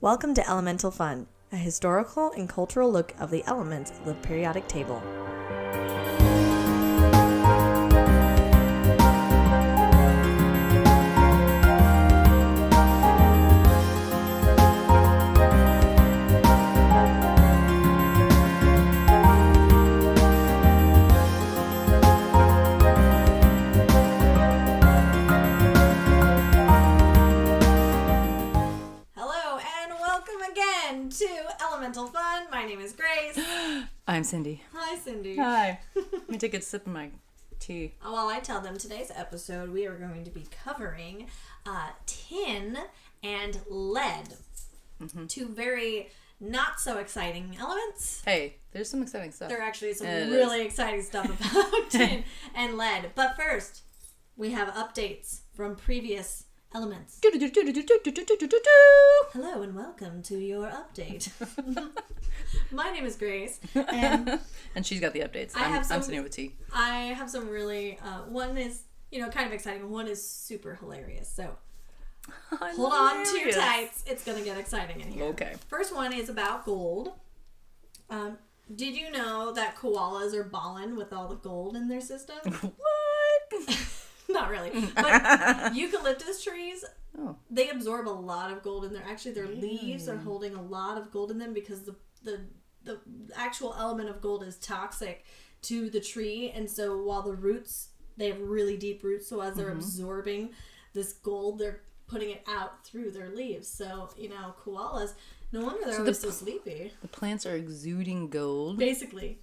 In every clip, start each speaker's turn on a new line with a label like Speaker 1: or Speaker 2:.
Speaker 1: Welcome to Elemental Fun, a historical and cultural look of the elements of the periodic table. Elemental Fun. My name is Grace.
Speaker 2: I'm Cindy.
Speaker 1: Hi, Cindy.
Speaker 2: Hi. Let me take a sip of my tea.
Speaker 1: While I tell them today's episode, we are going to be covering tin and lead. Mm-hmm. Two very not so exciting elements.
Speaker 2: Hey, there's some exciting stuff.
Speaker 1: There actually is some really exciting stuff about tin and lead. But first, we have updates from previous elements. Hello and welcome to your update. My name is Grace, and
Speaker 2: she's got the updates. I'm sitting here with tea.
Speaker 1: I have some really one is kind of exciting. One is super hilarious. So hold on to your tights. It's gonna get exciting in here.
Speaker 2: Okay.
Speaker 1: First one is about gold. Did you know that koalas are ballin' with all the gold in their system?
Speaker 2: What?
Speaker 1: Not really. But eucalyptus trees, they absorb a lot of gold in there. Actually, their leaves are holding a lot of gold in them because the actual element of gold is toxic to the tree. And so while the roots, they have really deep roots. So as they're absorbing this gold, they're putting it out through their leaves. So, koalas, no wonder they're always so sleepy.
Speaker 2: The plants are exuding gold.
Speaker 1: Basically.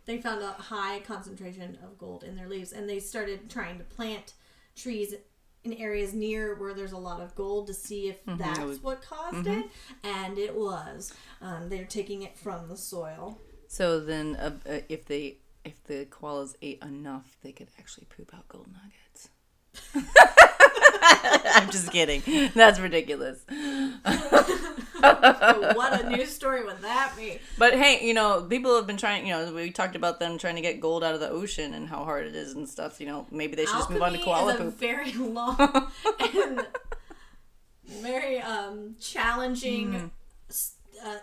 Speaker 1: They found a high concentration of gold in their leaves, and they started trying to plant trees in areas near where there's a lot of gold to see if that's what caused it, and it was. They're taking it from the soil.
Speaker 2: So then, if the koalas ate enough, they could actually poop out gold nuggets. I'm just kidding. That's ridiculous.
Speaker 1: What a news story would that be?
Speaker 2: But hey, people have been trying, we talked about them trying to get gold out of the ocean and how hard it is and stuff. Maybe they should just move on to koala poop.
Speaker 1: Alchemy is a very long and very challenging,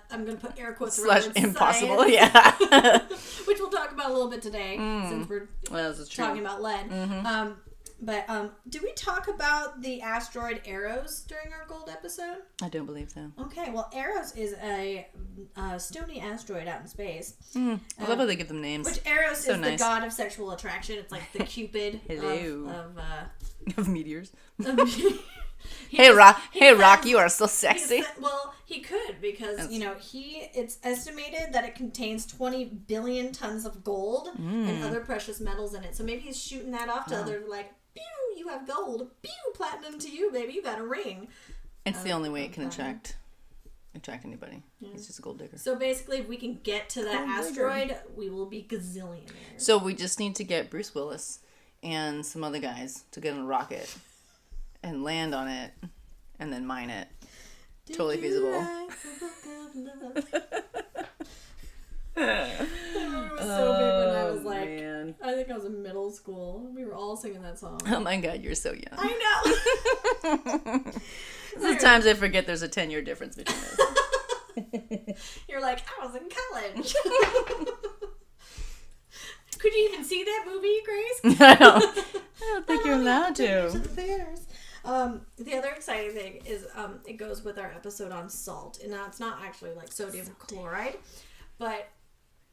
Speaker 1: I'm going to put air quotes around it,
Speaker 2: impossible,
Speaker 1: science,
Speaker 2: yeah.
Speaker 1: which we'll talk about a little bit today since we're talking about lead. But did we talk about the asteroid Eros during our gold episode?
Speaker 2: I don't believe so.
Speaker 1: Okay, well, Eros is a stony asteroid out in space.
Speaker 2: I love how they give them names.
Speaker 1: Which Eros is the god of sexual attraction. It's like the Cupid
Speaker 2: of meteors.
Speaker 1: Hey,
Speaker 2: Rock, you are so sexy.
Speaker 1: He could because, it's estimated that it contains 20 billion tons of gold and other precious metals in it. So maybe he's shooting that off to others like, pew, you have gold. Pew, platinum to you, baby. You got a ring.
Speaker 2: It's the only way it can attract anybody. Yeah. It's just a gold digger.
Speaker 1: So basically, if we can get to that asteroid, we will be gazillionaires.
Speaker 2: So we just need to get Bruce Willis and some other guys to get on a rocket and land on it and then mine it. Totally feasible.
Speaker 1: It was so big when I was I think I was in middle school. We were all singing that song.
Speaker 2: Oh my God, you're so young.
Speaker 1: I know.
Speaker 2: Sometimes I forget there's a 10-year difference between us.
Speaker 1: You're like, I was in college. Could you even see that movie, Grace?
Speaker 2: I don't think you're allowed to.
Speaker 1: To the theaters. The other exciting thing is it goes with our episode on salt. And now it's not actually like sodium chloride, but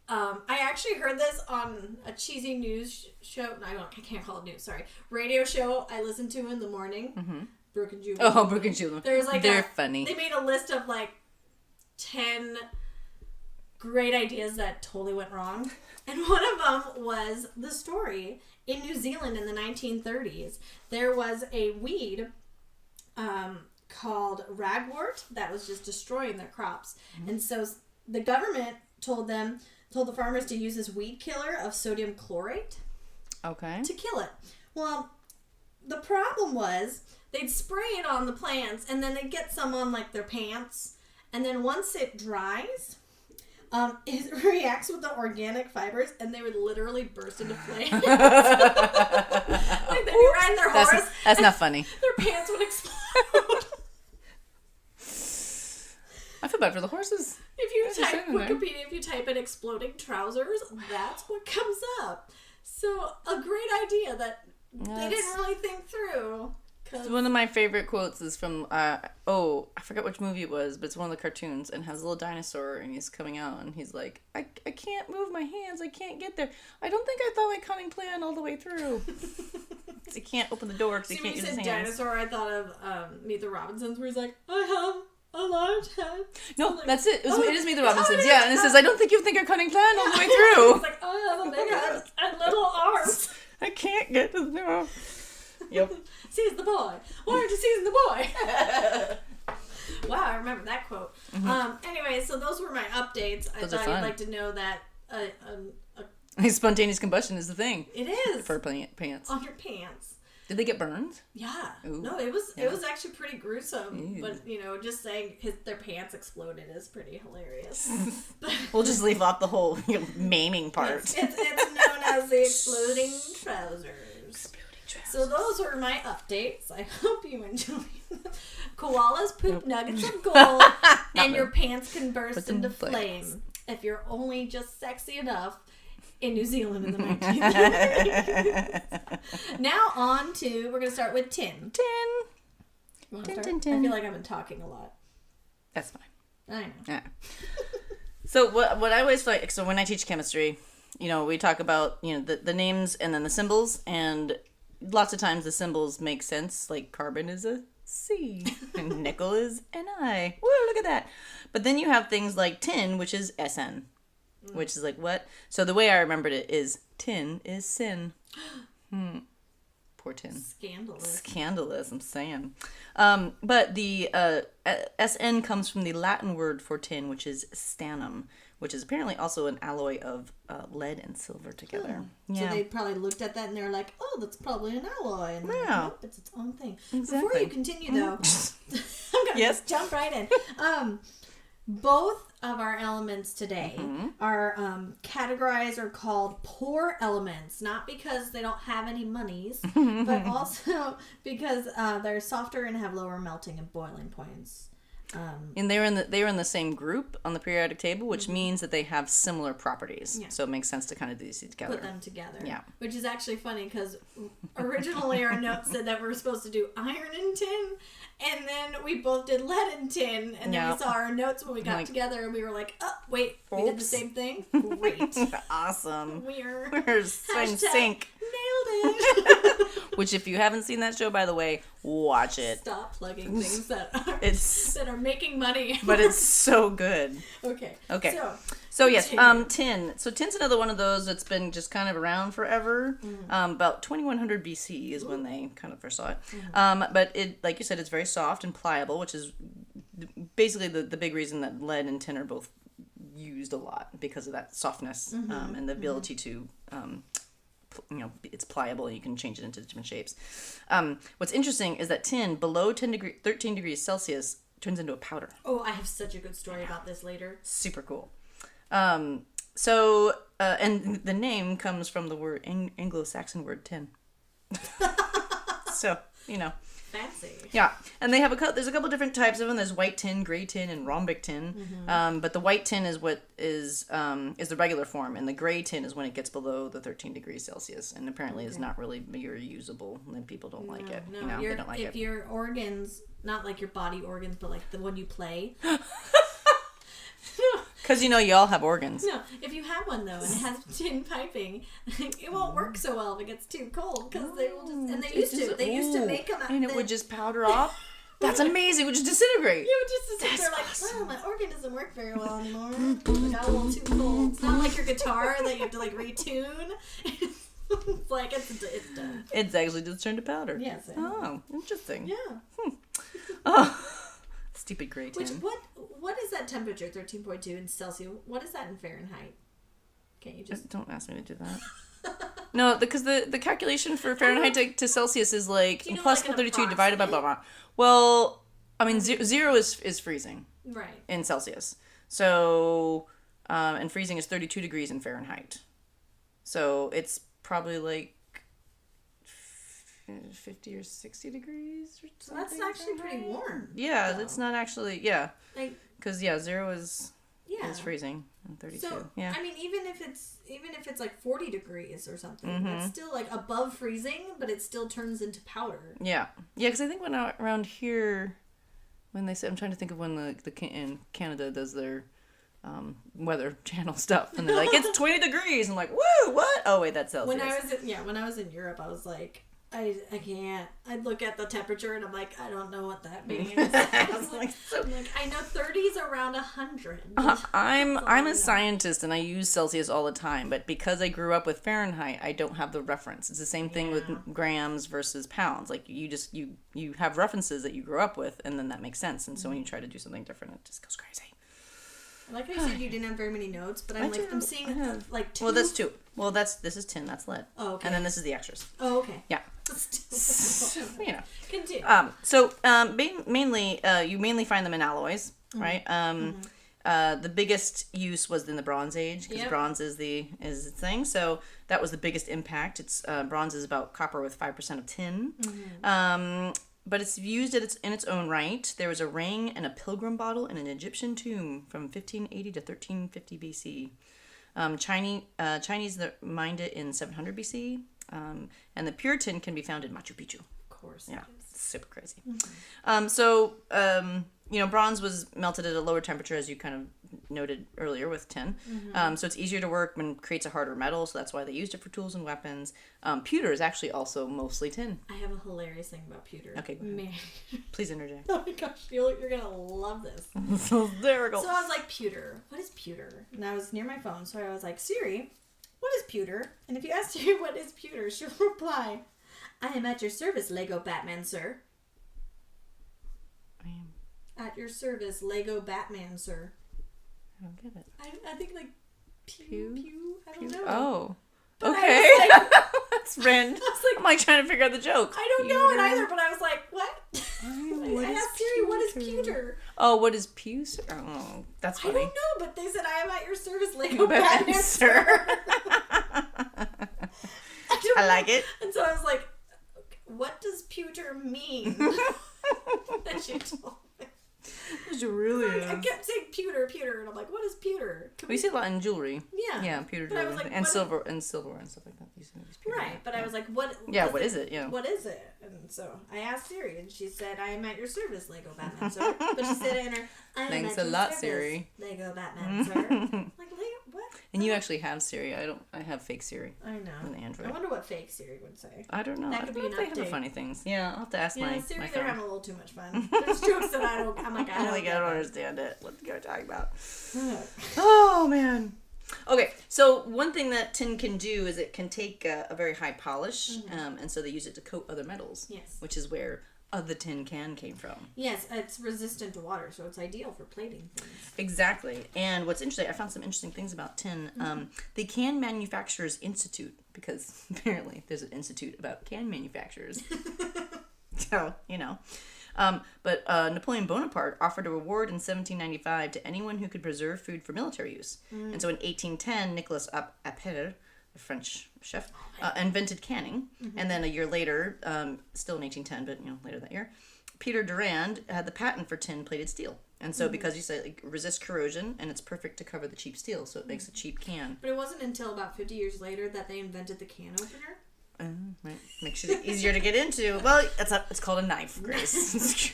Speaker 1: I actually heard this on a cheesy news show. No, I can't call it news. Sorry, radio show I listened to in the morning. Brooke and Julie.
Speaker 2: Oh, Brooke and Julie. They're funny.
Speaker 1: They made a list of 10 great ideas that totally went wrong, and one of them was the story in New Zealand in the 1930s. There was a weed called ragwort that was just destroying their crops, and so the government told the farmers to use this weed killer of sodium chlorate to kill it. Well, the problem was they'd spray it on the plants and then they'd get some on their pants, and then once it dries, it reacts with the organic fibers and they would literally burst into flames. They'd be riding their horse.
Speaker 2: That's not funny.
Speaker 1: Their pants would explode.
Speaker 2: bad for the horses.
Speaker 1: If you type Wikipedia, if you type in exploding trousers, that's what comes up. So, a great idea that they didn't really think through.
Speaker 2: One of my favorite quotes is from, I forget which movie it was, but it's one of the cartoons, and has a little dinosaur, and he's coming out, and he's like, I can't move my hands, I can't get there. I don't think I thought my cunning plan all the way through. He can't open the door because he can't use his hands.
Speaker 1: When you said dinosaur, I thought of Meet the Robinsons, where he's like, I have a large head.
Speaker 2: No, like, that's it. It is Meet the Robinsons, yeah, and it says, I don't think you think your cunning plan all the way through.
Speaker 1: It's like, I have a big head and little arms.
Speaker 2: I can't get to the door. Yep.
Speaker 1: Seize the boy. Why aren't you seizing the boy? Wow, I remember that quote. Mm-hmm. Anyway, so those were my updates. I thought you'd like to know that
Speaker 2: spontaneous combustion is the thing.
Speaker 1: It is.
Speaker 2: For pants.
Speaker 1: On your pants.
Speaker 2: Did they get burned?
Speaker 1: Yeah. Ooh. No, it was actually pretty gruesome. Ew. But, just saying their pants exploded is pretty hilarious.
Speaker 2: We'll just leave off the whole maiming part.
Speaker 1: It's known as the exploding trousers. So those were my updates. I hope you enjoyed them. Koalas poop nuggets of gold, and your pants can burst into flame if you're only just sexy enough in New Zealand in the 1930s. Now on to, we're going to start with tin. You want to start? I feel like I've been talking a lot.
Speaker 2: That's fine.
Speaker 1: I know.
Speaker 2: Yeah. So what I always like, so when I teach chemistry, we talk about, the names and then the symbols, and lots of times the symbols make sense, like carbon is a C and nickel is an I. Woo, look at that. But then you have things like tin, which is SN, which is like what? So the way I remembered it is tin is sin. Poor tin. Scandalous, I'm saying. But the SN comes from the Latin word for tin, which is stannum, which is apparently also an alloy of lead and silver together. Yeah. So
Speaker 1: they probably looked at that and they're like, oh, that's probably an alloy. And
Speaker 2: yeah.
Speaker 1: Nope, it's its own thing. Exactly. Before you continue, though, I'm going to just jump right in. Both of our elements today are categorized or called poor elements, not because they don't have any monies, but also because they're softer and have lower melting and boiling points.
Speaker 2: And they were in the same group on the periodic table, which means that they have similar properties. Yeah. So it makes sense to kind of do these together.
Speaker 1: Put them together.
Speaker 2: Yeah.
Speaker 1: Which is actually funny because originally our notes said that we were supposed to do iron and tin, and then we both did lead and tin, and then we saw our notes when we got together, and we were like, oh, wait, we did the same thing? Great.
Speaker 2: Awesome.
Speaker 1: We're
Speaker 2: in sync.
Speaker 1: Nailed it.
Speaker 2: Which, if you haven't seen that show, by the way, watch it.
Speaker 1: Stop plugging things that are making money.
Speaker 2: But it's so good.
Speaker 1: Okay.
Speaker 2: So yes, tin. So tin's another one of those that's been just kind of around forever. About 2100 BC is when they kind of first saw it. But it, like you said, it's very soft and pliable, which is basically the big reason that lead and tin are both used a lot, because of that softness and the ability to it's pliable and you can change it into different shapes. What's interesting is that tin below 13 degrees Celsius turns into a powder.
Speaker 1: Oh, I have such a good story about this later.
Speaker 2: Super cool. And the name comes from the word Anglo-Saxon word tin. So,
Speaker 1: Fancy.
Speaker 2: Yeah, and they have there's a couple different types of them. There's white tin, gray tin, and rhombic tin. But the white tin is what is the regular form, and the gray tin is when it gets below the 13 degrees Celsius, and apparently is not really very usable, and people don't like it.
Speaker 1: No,
Speaker 2: they don't like it.
Speaker 1: If your organs, not like your body organs, but like the one you play.
Speaker 2: Because you all have organs.
Speaker 1: No, if you have one though and it has tin piping, it won't work so well if it gets too cold, because they will just, and they used to make them out,
Speaker 2: and it would just powder off. That's amazing. It would just disintegrate.
Speaker 1: You would just they're like, awesome. Wow, my organ doesn't work very well anymore. It got a little too cold. It's not like your guitar that you have to like retune. It's like it's done.
Speaker 2: It's actually just turned to powder.
Speaker 1: Yes.
Speaker 2: Oh, interesting.
Speaker 1: Yeah.
Speaker 2: Oh, stupid gray tin.
Speaker 1: What is that temperature? 13.2 in Celsius. What is that in Fahrenheit? Can't you just
Speaker 2: don't ask me to do that? No, because the calculation for Fahrenheit to Celsius is like plus 32 divided by blah blah. Well, I mean 0 is freezing.
Speaker 1: Right.
Speaker 2: In Celsius. So, and freezing is 32 degrees in Fahrenheit. So it's probably like 50 or 60 degrees or something.
Speaker 1: So that's actually pretty warm.
Speaker 2: Yeah, though. It's not actually, yeah.
Speaker 1: Like,
Speaker 2: Because 0 is freezing, and 32.
Speaker 1: So,
Speaker 2: yeah.
Speaker 1: I mean, even if it's like 40 degrees or something, that's still like above freezing, but it still turns into powder.
Speaker 2: Yeah, because I think when around here, when they say, I'm trying to think of when the in Canada does their Weather Channel stuff, and they're like, it's 20 degrees. I'm like, woo, what? Oh wait, that's Celsius.
Speaker 1: When I was in Europe, I was like, I can't. I'd look at the temperature and I'm like, I don't know what that means. I know 30's around 100.
Speaker 2: I'm a scientist and I use Celsius all the time, but because I grew up with Fahrenheit, I don't have the reference. It's the same thing with grams versus pounds. Like you have references that you grew up with, and then that makes sense. And so when you try to do something different, it just goes crazy.
Speaker 1: Like I said, you didn't have very many notes, but I'm seeing like 2.
Speaker 2: Well, that's 2. Well, this is tin. That's lead.
Speaker 1: Oh, okay.
Speaker 2: And then this is the extras.
Speaker 1: Oh, okay.
Speaker 2: Yeah.
Speaker 1: Continue.
Speaker 2: Mainly, you mainly find them in alloys, right? The biggest use was in the Bronze Age, because bronze is the thing. So that was the biggest impact. It's bronze is about copper with 5% of tin. But it's used in its own right. There was a ring and a pilgrim bottle in an Egyptian tomb from 1580 to 1350 BC. Chinese mined it in 700 BC. And the pure tin can be found in Machu Picchu.
Speaker 1: Of course.
Speaker 2: Yeah, super crazy. Bronze was melted at a lower temperature, as you kind of noted earlier with tin. So it's easier to work and creates a harder metal, so that's why they used it for tools and weapons. Pewter is actually also mostly tin.
Speaker 1: I have a hilarious thing about pewter.
Speaker 2: Okay, go ahead. Please interject.
Speaker 1: Oh my gosh, you're going to love this.
Speaker 2: So there we go.
Speaker 1: So I was like, pewter. What is pewter? And I was near my phone, so I was like, Siri, what is pewter? And if you ask Siri what is pewter, she'll reply, I am at your service, Lego Batman, sir.
Speaker 2: I am
Speaker 1: at your service, Lego Batman, sir.
Speaker 2: I don't get it.
Speaker 1: I think like pew. I don't know.
Speaker 2: Oh.
Speaker 1: But
Speaker 2: okay.
Speaker 1: Like,
Speaker 2: that's random. I'm like trying to figure out the joke.
Speaker 1: I don't know it either, but I was like, what? I asked Siri, what is pewter?
Speaker 2: Oh, what is pew? Oh, that's funny.
Speaker 1: I don't know, but they said, I am at your service, Lego Batman, sir.
Speaker 2: I like it.
Speaker 1: And so I was like, what does pewter mean? And she told me.
Speaker 2: It really is.
Speaker 1: I kept saying pewter, and I'm like, what is pewter?
Speaker 2: We see a lot in jewelry.
Speaker 1: Yeah.
Speaker 2: Yeah, pewter jewelry. Like, and silverware and stuff like that.
Speaker 1: Right, but I was like, what?
Speaker 2: Yeah, what is it? Yeah.
Speaker 1: What is it? And so I asked Siri, and she said, I am at your service, Lego Batman, sir. But she said in her,
Speaker 2: thanks a lot, Siri.
Speaker 1: Lego Batman, sir. Like, what?
Speaker 2: And you actually have Siri. I have fake Siri.
Speaker 1: I know.
Speaker 2: On Android.
Speaker 1: I wonder what fake Siri would say.
Speaker 2: I don't know.
Speaker 1: That could be an update.
Speaker 2: They have funny things. Yeah, I'll have to ask my
Speaker 1: Siri,
Speaker 2: my
Speaker 1: they're
Speaker 2: phone.
Speaker 1: having a little too much fun. There's jokes that I don't
Speaker 2: understand it. What are you talking about? Oh, man. Okay, so one thing that tin can do is it can take a very high polish, and so they use it to coat other metals.
Speaker 1: Yes.
Speaker 2: Which is where the tin can came from.
Speaker 1: Yes, it's resistant to water, so it's ideal for plating things.
Speaker 2: Exactly. And what's interesting, I found some interesting things about tin. The Can Manufacturers Institute, because apparently there's an institute about can manufacturers. So, but Napoleon Bonaparte offered a reward in 1795 to anyone who could preserve food for military use. And so in 1810, Nicolas Appert, a French chef, invented canning. And then a year later, still in 1810, but later that year, Peter Durand had the patent for tin-plated steel. And so because you say it resists corrosion, and it's perfect to cover the cheap steel, so it makes a cheap can.
Speaker 1: But it wasn't until about 50 years later that they invented the can opener.
Speaker 2: Right. Makes it easier to get into. Well, it's called a knife, Grace.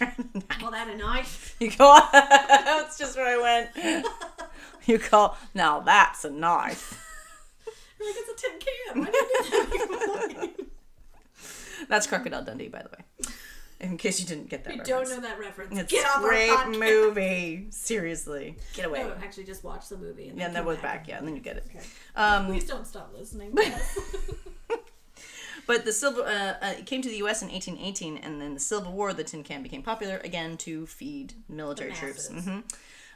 Speaker 1: Call that a knife?
Speaker 2: You call that's just where I went. You call now that's a knife.
Speaker 1: You're like, it's a tin can. Why did you do that?
Speaker 2: That's Crocodile Dundee, by the way. In case you didn't get that reference.
Speaker 1: You don't know that reference.
Speaker 2: It's
Speaker 1: get off
Speaker 2: a great
Speaker 1: our podcast.
Speaker 2: Movie. Seriously. Get away.
Speaker 1: No, actually just watch the movie.
Speaker 2: And then was back, and then you get it.
Speaker 1: Okay. Please don't stop listening to us.
Speaker 2: But the silver it came to the U.S. in 1818, and then the Civil War, the tin can became popular again to feed military troops.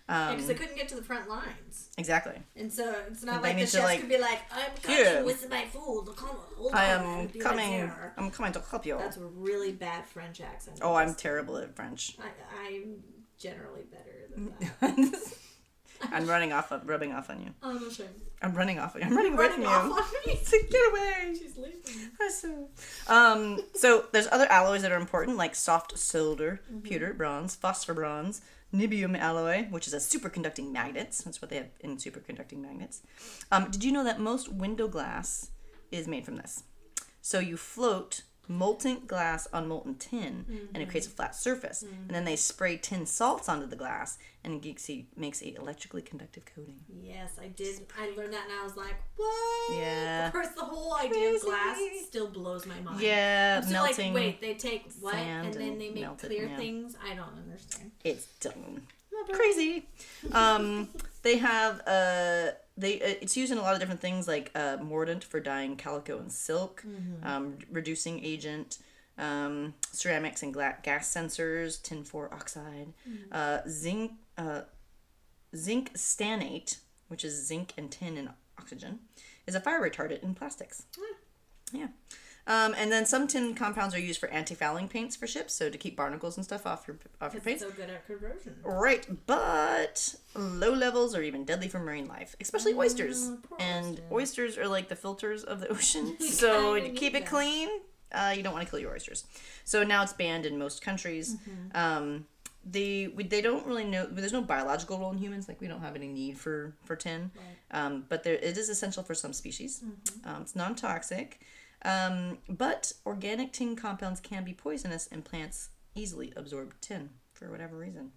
Speaker 1: Because they couldn't get to the front lines.
Speaker 2: Exactly.
Speaker 1: And so it's not like the chefs could be like, I'm coming with my food.
Speaker 2: I'm coming to help you.
Speaker 1: That's a really bad French accent.
Speaker 2: Oh, I'm terrible at French.
Speaker 1: I'm generally better than that.
Speaker 2: I'm rubbing off on you.
Speaker 1: I'm ashamed.
Speaker 2: I'm running off. I'm running with you.
Speaker 1: Off on me.
Speaker 2: Get away.
Speaker 1: She's leaving.
Speaker 2: So there's other alloys that are important, like soft silver, pewter, bronze, phosphor bronze, niobium alloy, which is a superconducting magnet. That's what they have in superconducting magnets. Did you know that most window glass is made from this? So you float molten glass on molten tin, and it creates a flat surface. And then they spray tin salts onto the glass, and it makes a electrically conductive coating.
Speaker 1: Yes, I did. I learned that, and I was like, what?
Speaker 2: Yeah.
Speaker 1: Of course, the whole idea of glass still blows my mind.
Speaker 2: Yeah,
Speaker 1: I'm still
Speaker 2: melting.
Speaker 1: like, wait, they take what, and then they make
Speaker 2: melted,
Speaker 1: clear things? I don't understand.
Speaker 2: It's dumb. Crazy. They have it's used in a lot of different things, like mordant for dyeing calico and silk, reducing agent, ceramics and gas sensors, tin 4 oxide, zinc stannate, which is zinc and tin and oxygen, is a fire retardant in plastics. Yeah. And then some tin compounds are used for anti-fouling paints for ships, so to keep barnacles and stuff off your paint.
Speaker 1: It's so good at corrosion.
Speaker 2: Right, but low levels are even deadly for marine life, especially oysters. And oysters are like the filters of the ocean, so to keep it clean, you don't want to kill your oysters. So now it's banned in most countries. They don't really know. There's no biological role in humans. Like we don't have any need for tin, but it is essential for some species. It's non-toxic. But organic tin compounds can be poisonous, and plants easily absorb tin for whatever reason.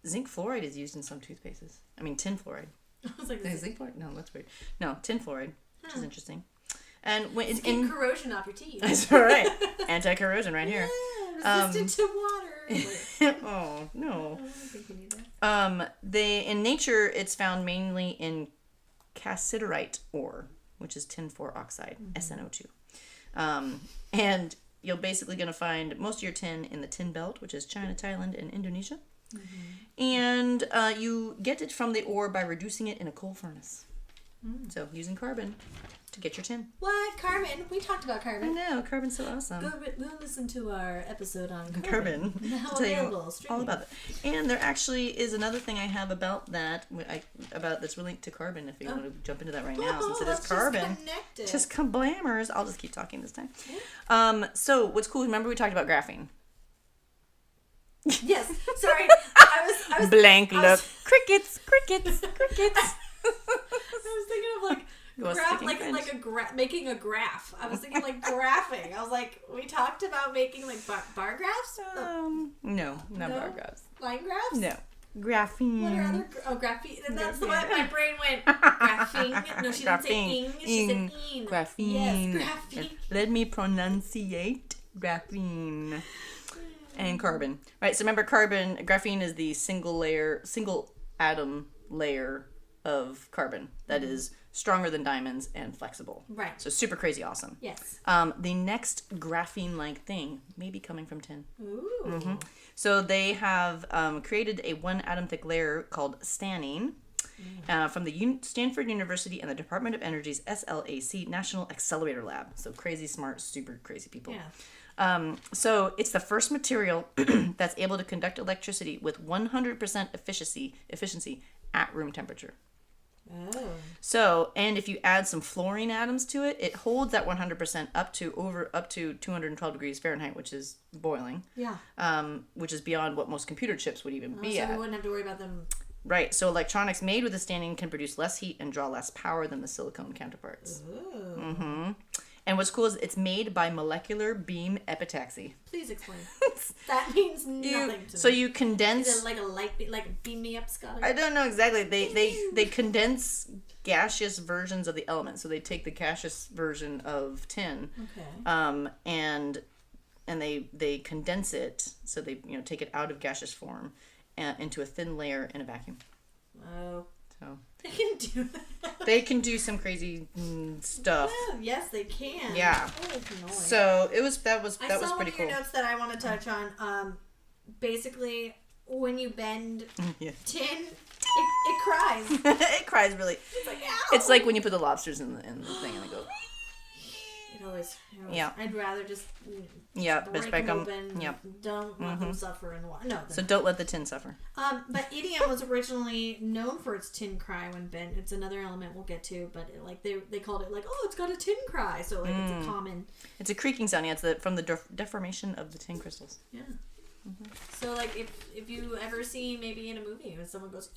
Speaker 2: Zinc fluoride is used in some toothpastes. I mean, tin fluoride.
Speaker 1: I was like,
Speaker 2: zinc fluoride? No, that's weird. No, tin fluoride, which is interesting. And when
Speaker 1: keep corrosion off your teeth.
Speaker 2: That's right. Anti-corrosion right here.
Speaker 1: Resistant to water.
Speaker 2: Oh no.
Speaker 1: I don't think you need that.
Speaker 2: In nature, it's found mainly in cassiterite ore, which is tin 4 oxide, SNO2. And you're basically going to find most of your tin in the tin belt, which is China, Thailand, and Indonesia. And you get it from the ore by reducing it in a coal furnace. So using carbon to get your tin.
Speaker 1: What? Carbon? We talked about carbon.
Speaker 2: I know, carbon's so awesome.
Speaker 1: Go listen to our episode on
Speaker 2: carbon.
Speaker 1: Now
Speaker 2: I'll tell
Speaker 1: available.
Speaker 2: you all about it. And there actually is another thing I have about that, about that's linked to carbon, if you want to jump into that right now, since it is carbon. Just kablammers. I'll just keep talking this time. Yeah. So what's cool, remember we talked about graphene?
Speaker 1: Yes. Sorry. I was
Speaker 2: blank look. Crickets.
Speaker 1: I was thinking of like making a graph. I was thinking like graphing. I was like, we talked about making like bar graphs?
Speaker 2: No, not bar graphs.
Speaker 1: Line graphs?
Speaker 2: No. Graphene.
Speaker 1: What are other graphene? And that's what my brain went. Graphing. No, she didn't say ing. She said ing.
Speaker 2: Graphene.
Speaker 1: Yes, graphene.
Speaker 2: Let me pronunciate graphene. And carbon. Right, so remember graphene is the single atom layer of carbon that is stronger than diamonds and flexible.
Speaker 1: Right.
Speaker 2: So super crazy awesome.
Speaker 1: Yes.
Speaker 2: The next graphene-like thing may be coming from tin.
Speaker 1: Ooh.
Speaker 2: So they have created a 1 atom thick layer called stannine from the Stanford University and the Department of Energy's SLAC National Accelerator Lab. So crazy, smart, super crazy people.
Speaker 1: Yeah.
Speaker 2: So it's the first material that's able to conduct electricity with 100% efficiency at room temperature.
Speaker 1: Oh.
Speaker 2: So, and if you add some fluorine atoms to it, it holds that 100% up to 212 degrees Fahrenheit, which is boiling.
Speaker 1: Yeah.
Speaker 2: Which is beyond what most computer chips would even be
Speaker 1: so
Speaker 2: at.
Speaker 1: we wouldn't have to worry about them.
Speaker 2: Right. So electronics made with the stannine can produce less heat and draw less power than the silicone counterparts.
Speaker 1: Ooh.
Speaker 2: And what's cool is it's made by molecular beam epitaxy.
Speaker 1: Please explain. That means nothing to me.
Speaker 2: So you condense...
Speaker 1: Is it like a light beam, like beam me up, Scott?
Speaker 2: I don't know exactly. They condense gaseous versions of the element. So they take the gaseous version of tin.
Speaker 1: Okay.
Speaker 2: And they condense it. So they take it out of gaseous form into a thin layer in a vacuum.
Speaker 1: Oh.
Speaker 2: So
Speaker 1: they can do that.
Speaker 2: They can do some crazy stuff.
Speaker 1: Yeah, yes, they can.
Speaker 2: Yeah.
Speaker 1: Oh,
Speaker 2: so that was pretty cool.
Speaker 1: I saw one of your notes that I want to touch on. Basically, when you bend tin, it cries.
Speaker 2: It cries really.
Speaker 1: It's like, ow.
Speaker 2: It's like when you put the lobsters in the thing and they go.
Speaker 1: It always.
Speaker 2: Yeah.
Speaker 1: I'd rather just.
Speaker 2: Break them
Speaker 1: open.
Speaker 2: Yep.
Speaker 1: Don't let them suffer and what? No.
Speaker 2: So don't let the tin suffer.
Speaker 1: But EDM was originally known for its tin cry when bent. It's another element we'll get to, but they called it it's got a tin cry, so it's a common.
Speaker 2: It's a creaking sound. Yeah, it's from the deformation of the tin crystals.
Speaker 1: Yeah. So, like, if you ever see maybe in a movie when someone goes,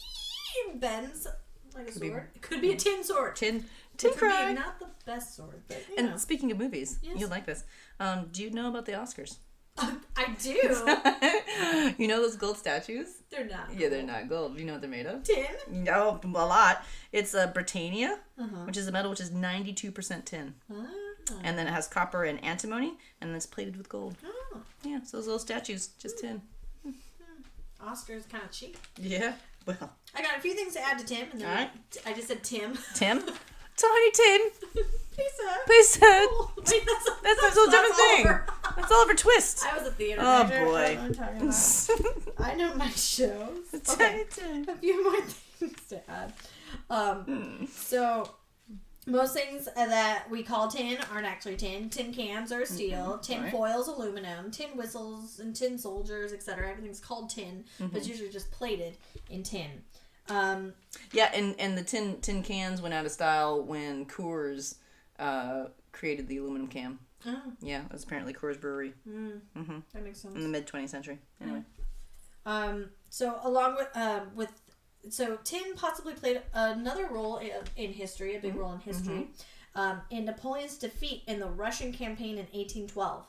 Speaker 1: and bends like a sword, it could be a tin sword. Tin fry. Not the best sword, but you know.
Speaker 2: Speaking of movies, you'll like this. Do you know about the Oscars?
Speaker 1: I do.
Speaker 2: You know those gold statues?
Speaker 1: They're not gold.
Speaker 2: Yeah, they're not gold. You know what they're made of?
Speaker 1: Tin?
Speaker 2: No, a lot. It's Britannia, which is a metal which is 92% tin. And then it has copper and antimony, and then it's plated with gold. Oh. Yeah, so those little statues, just tin.
Speaker 1: Oscar's kind of cheap.
Speaker 2: Yeah, well.
Speaker 1: I got a few things to add to Tim, and then right. I just said Tim.
Speaker 2: Tim? Tiny Tim.
Speaker 1: Pizza.
Speaker 2: Oh, wait, that's a whole different thing. That's Oliver Twist.
Speaker 1: I was a theater
Speaker 2: major. Oh, boy.
Speaker 1: I know what I'm talking about. I know my shows. Okay, a few more things to add. So... most things that we call tin aren't actually tin. Tin cans are steel. Tin foil's aluminum. Tin whistles and tin soldiers, etc. Everything's called tin, but it's usually just plated in tin.
Speaker 2: Yeah, and the tin cans went out of style when Coors created the aluminum can. Oh. Yeah, it was apparently Coors Brewery.
Speaker 1: That makes sense.
Speaker 2: In the mid-20th century. Anyway.
Speaker 1: So along with So tin possibly played another role in history, a big role in history, in Napoleon's defeat in the Russian campaign in 1812.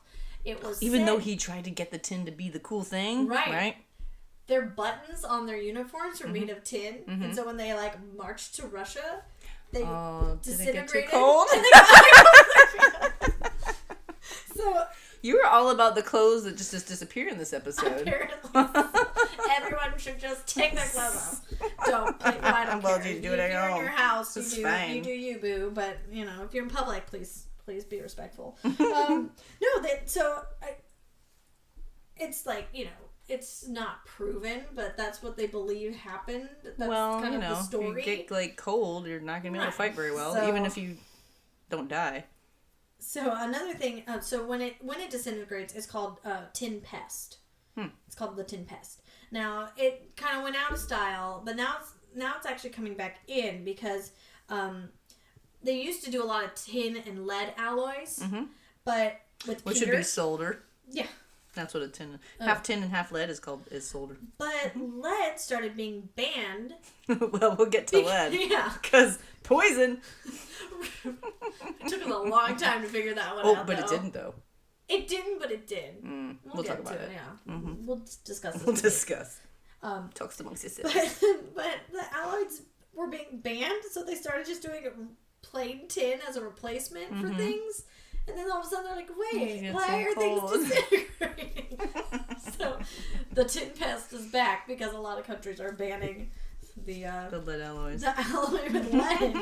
Speaker 1: It was
Speaker 2: even though he tried to get the tin to be the cool thing, right?
Speaker 1: Their buttons on their uniforms were made of tin, and so when they marched to Russia, they disintegrated.
Speaker 2: Did it get too cold?
Speaker 1: So
Speaker 2: you were all about the clothes that just disappear in this episode.
Speaker 1: Apparently. Everyone should just take their clothes off. Don't play. I don't care.
Speaker 2: You do it at home.
Speaker 1: In your house,
Speaker 2: it's
Speaker 1: you do you, boo. But if you're in public, please be respectful. It's not proven, but that's what they believe happened. That's kind of the story.
Speaker 2: If you get cold, you're not gonna be able to fight very well, even if you don't die.
Speaker 1: So another thing, so when it disintegrates, it's called tin pest. It's called the tin pest. Now it kind of went out of style, but now it's actually coming back in because they used to do a lot of tin and lead alloys, but which would be
Speaker 2: solder.
Speaker 1: Yeah.
Speaker 2: That's what a tin, half tin and half lead is solder.
Speaker 1: But lead started being banned.
Speaker 2: Well, we'll get to lead.
Speaker 1: Yeah.
Speaker 2: Because poison.
Speaker 1: It took us a long time to figure that one out.
Speaker 2: Oh, but it didn't, though.
Speaker 1: It didn't, but it did.
Speaker 2: We'll talk about it.
Speaker 1: Yeah. We'll discuss this.
Speaker 2: We'll discuss. Talks amongst yourselves.
Speaker 1: But the alloys were being banned, so they started just doing plain tin as a replacement for things. And then all of a sudden they're like, wait, why are things disintegrating? So the tin pest is back because a lot of countries are banning the
Speaker 2: lead alloys.
Speaker 1: The alloy with lead.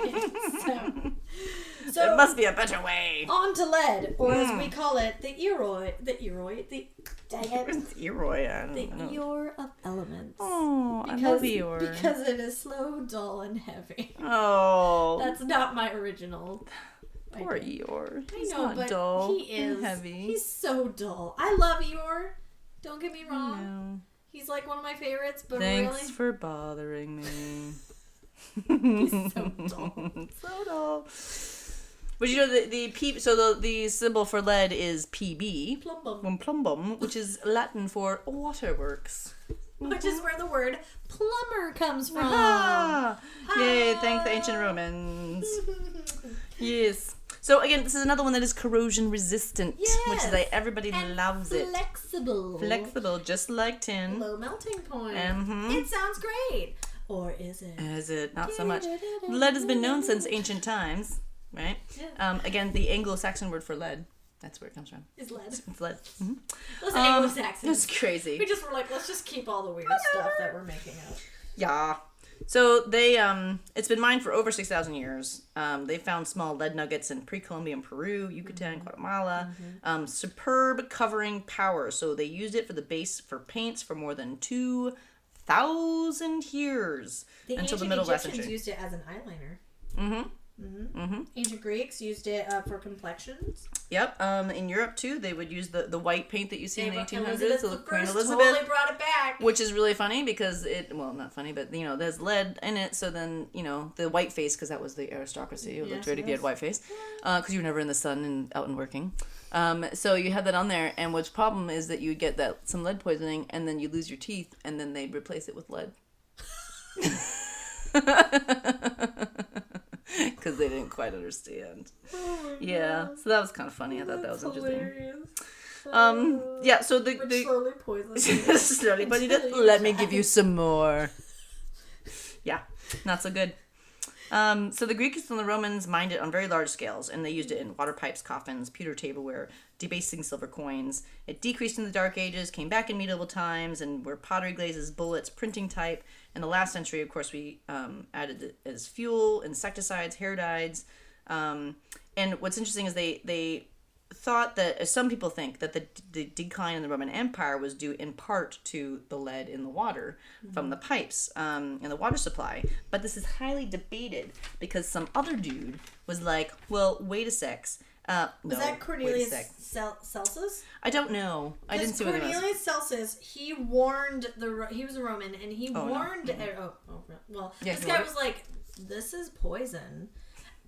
Speaker 1: So
Speaker 2: there must be a better way.
Speaker 1: On to lead, or as we call it, the Eroy of elements.
Speaker 2: Oh, I love Eeyore.
Speaker 1: Because it is slow, dull, and heavy.
Speaker 2: Oh.
Speaker 1: That's not my original.
Speaker 2: Poor Eeyore.
Speaker 1: He's not dull. He is heavy. He's so dull. I love Eeyore. Don't get me wrong. He's like one of my favorites, but
Speaker 2: Thanks for bothering me.
Speaker 1: He's so dull.
Speaker 2: So dull. But the symbol for lead is PB. Plumbum, which is Latin for waterworks.
Speaker 1: Which is where the word plumber comes from.
Speaker 2: Yay, thank the ancient Romans. Yes. So again, this is another one that is corrosion resistant, which is like everybody loves it. Flexible, just like tin.
Speaker 1: Low melting point. It sounds great. Or is it?
Speaker 2: Is it? Not so much. Lead has been known since ancient times, right? Yeah. Again, the Anglo-Saxon word for lead. That's where it comes from.
Speaker 1: Is lead.
Speaker 2: It's lead.
Speaker 1: Those Anglo-Saxons.
Speaker 2: That's crazy.
Speaker 1: We just were like, let's just keep all the weird stuff that we're making up.
Speaker 2: Yeah. So they, it's been mined for over 6,000 years. They found small lead nuggets in pre-Columbian Peru, Yucatan, Guatemala. Superb covering power. So they used it for the base for paints for more than 2,000 years until the middle of last century.
Speaker 1: The Egyptians used it as an eyeliner. Ancient Greeks used it for complexions.
Speaker 2: Yep. In Europe too, they would use the white paint that you see in the 1800s.
Speaker 1: So Queen Elizabeth totally brought it back.
Speaker 2: Which is really funny because not funny, but there's lead in it. So then the white face, because that was the aristocracy. It looked great if you had white face, because you were never in the sun and out and working. So you had that on there, and what's problem is that you would get some lead poisoning, and then you lose your teeth, and then they'd replace it with lead. Because they didn't quite understand. So that was kind of funny. I thought that was interesting. So the
Speaker 1: slowly poisoned.
Speaker 2: Slowly, but let me give you some more. Yeah, not so good. So the Greeks and the Romans mined it on very large scales, and they used it in water pipes, coffins, pewter tableware, debasing silver coins. It decreased in the Dark Ages, came back in medieval times, and were pottery glazes, bullets, printing type. In the last century, of course, we added it as fuel, insecticides, hair dyes. And what's interesting is they thought that, as some people think, that the decline in the Roman Empire was due in part to the lead in the water from the pipes and the water supply. But this is highly debated because some other dude was like, well, wait a sec.
Speaker 1: Was that Cornelius Celsus?
Speaker 2: I don't know. I didn't see what it was.
Speaker 1: Cornelius Celsus, he warned he was a Roman, and he warned. This guy was like, "This is poison."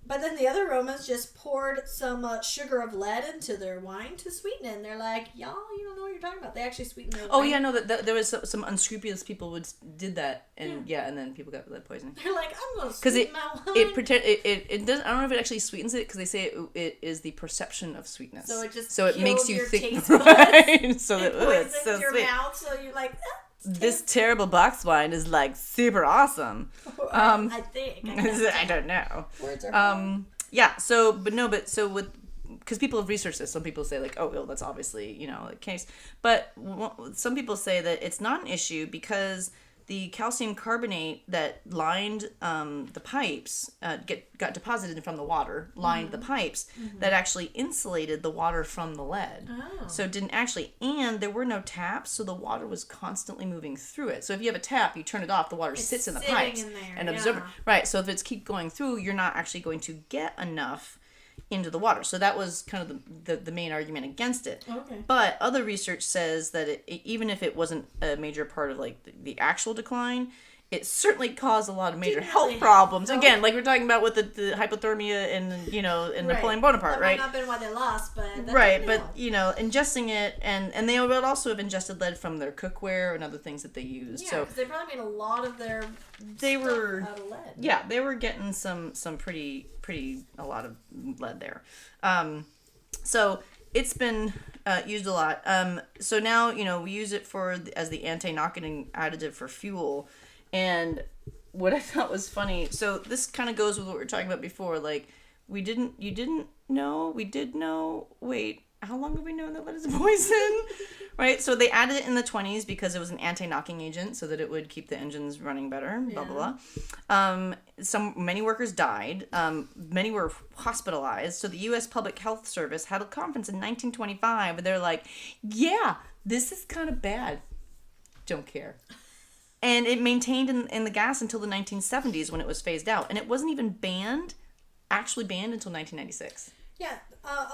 Speaker 1: But then the other Romans just poured some sugar of lead into their wine to sweeten it. And they're like, y'all, you don't know what you're talking about. They actually sweetened their wine.
Speaker 2: Oh, yeah, no, that there was some unscrupulous people did that. And and then people got lead poisoning.
Speaker 1: They're like, I'm going to sweeten my wine.
Speaker 2: It doesn't, I don't know if it actually sweetens it, because they say it is the perception of sweetness.
Speaker 1: So it
Speaker 2: makes you
Speaker 1: your
Speaker 2: think,
Speaker 1: taste buds. Right?
Speaker 2: So
Speaker 1: it
Speaker 2: it's so
Speaker 1: your
Speaker 2: sweet.
Speaker 1: Mouth, so you're like,
Speaker 2: this terrible box wine is like super awesome.
Speaker 1: I think.
Speaker 2: I don't know. Words are because people have researched this. Some people say like, oh, well, that's obviously, the case. But some people say that it's not an issue because the calcium carbonate that lined the pipes got deposited from the water, lined the pipes, that actually insulated the water from the lead. Oh. So it didn't actually, and there were no taps, so the water was constantly moving through it. So if you have a tap, you turn it off, the water sits in the pipes and absorbs. Right, so if it's keep going through, you're not actually going to get enough into the water. So that was kind of the main argument against it. Okay. But other research says that even if it wasn't a major part of like the actual decline, it certainly caused a lot of major health problems. Again, like we're talking about with the hypothermia and Napoleon Bonaparte, right?
Speaker 1: That might not have been why they lost, but
Speaker 2: ingesting it and they would also have ingested lead from their cookware and other things that they used.
Speaker 1: Yeah, because they probably made a lot of their stuff out of lead.
Speaker 2: Yeah, they were getting some pretty a lot of lead there. So it's been used a lot. So now we use it as the anti-knocking additive for fuel. And what I thought was funny, so this kind of goes with what we were talking about before, like, you didn't know, we did know, wait, how long have we known that lead is poison? Right, so they added it in the 1920s because it was an anti-knocking agent so that it would keep the engines running better, blah, blah, blah. Many workers died, many were hospitalized, so the U.S. Public Health Service had a conference in 1925 where they're like, yeah, this is kind of bad, don't care. And it maintained in the gas until the 1970s when it was phased out. And it wasn't even actually banned until 1996.
Speaker 1: Yeah,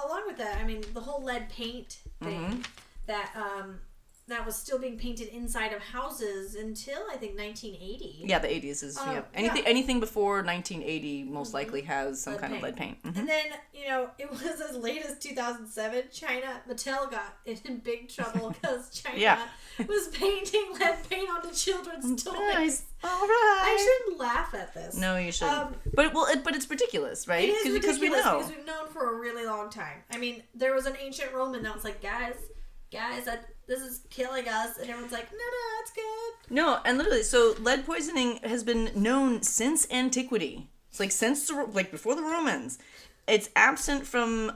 Speaker 1: along with that, I mean, the whole lead paint thing, that was still being painted inside of houses until, I think, 1980.
Speaker 2: Yeah, the 80s is, anything before 1980 most likely has some kind of lead paint. Mm-hmm.
Speaker 1: And then, it was as late as 2007, Mattel got in big trouble because China was painting lead paint onto children's toys.
Speaker 2: Nice. All right.
Speaker 1: I shouldn't laugh at this.
Speaker 2: No, you shouldn't. But it's ridiculous, right?
Speaker 1: It is ridiculous
Speaker 2: because we know.
Speaker 1: Because we've known for a really long time. I mean, there was an ancient Roman that was like, guys, this is killing us, and everyone's like, no, it's good.
Speaker 2: No, and literally, so lead poisoning has been known since antiquity. It's like before the Romans. It's absent from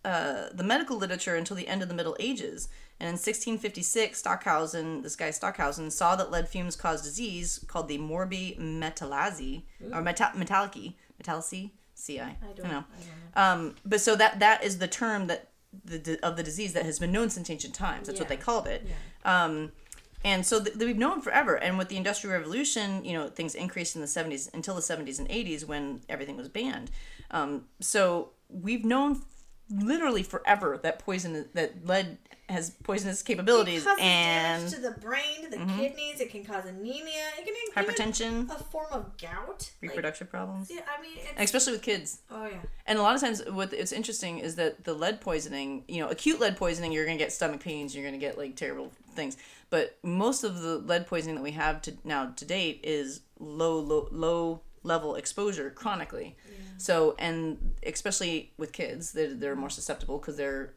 Speaker 2: the medical literature until the end of the Middle Ages. And in 1656, Stockhausen saw that lead fumes caused disease called the morbi metallici, or metallici, CI. I don't know. But so that is the term that of the disease that has been known since ancient times. That's what they called it. Yeah. And so we've known forever. And with the Industrial Revolution, things increased in the 70s until the 70s and 80s when everything was banned. So we've known literally forever that lead has poisonous capabilities.
Speaker 1: It causes damage to the brain, to the kidneys. It can cause anemia. It can
Speaker 2: hypertension,
Speaker 1: a form of gout,
Speaker 2: reproductive problems.
Speaker 1: Yeah, I mean,
Speaker 2: especially with kids.
Speaker 1: Oh yeah.
Speaker 2: And a lot of times, what's interesting is that the lead poisoning, acute lead poisoning, you're gonna get stomach pains, you're gonna get like terrible things. But most of the lead poisoning that we have to date is low level exposure chronically. Yeah. So, and especially with kids, they're more susceptible because they're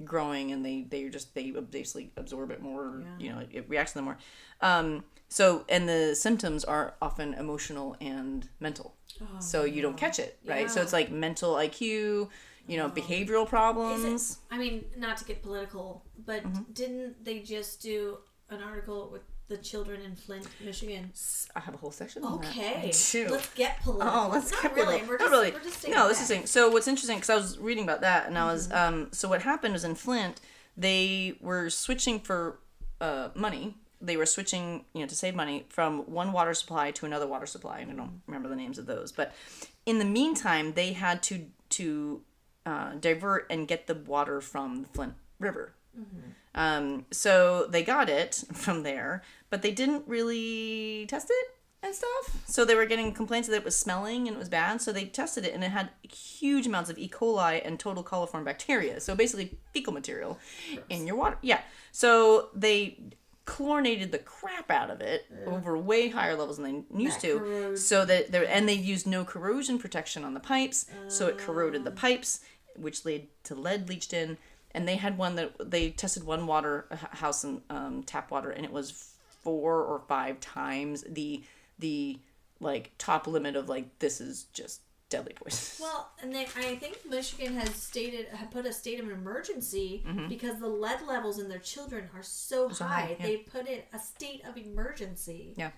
Speaker 2: growing and they basically absorb it more. Yeah. It reacts to them more. So, and the symptoms are often emotional and mental. Oh, so you don't catch it, right? Yeah. So it's like mental IQ, behavioral problems.
Speaker 1: I mean, not to get political, but didn't they just do an article with the children in Flint, Michigan?
Speaker 2: I have a whole section on that.
Speaker 1: Okay. Let's get political.
Speaker 2: Oh, let's get political. We're just no, this is thing. So what's interesting, because I was reading about that, and I was, so what happened was in Flint, they were switching for money. They were switching, to save money from one water supply to another water supply. And I don't remember the names of those. But in the meantime, they had to divert and get the water from the Flint River. Mm-hmm. So they got it from there, but they didn't really test it and stuff. So they were getting complaints that it was smelling and it was bad. So they tested it and it had huge amounts of E. coli and total coliform bacteria. So basically fecal material in your water. Yeah. So they chlorinated the crap out of it over way higher levels than they used to. Corrodes. So that and they used no corrosion protection on the pipes. So it corroded the pipes, which led to lead leached in. And they had they tested one water house and tap water, and it was 4 or 5 times the like top limit of like, this is just deadly poison.
Speaker 1: Well, and I think Michigan had put a state of emergency because the lead levels in their children are so high. Yeah. They put it a state of emergency.
Speaker 2: Yeah.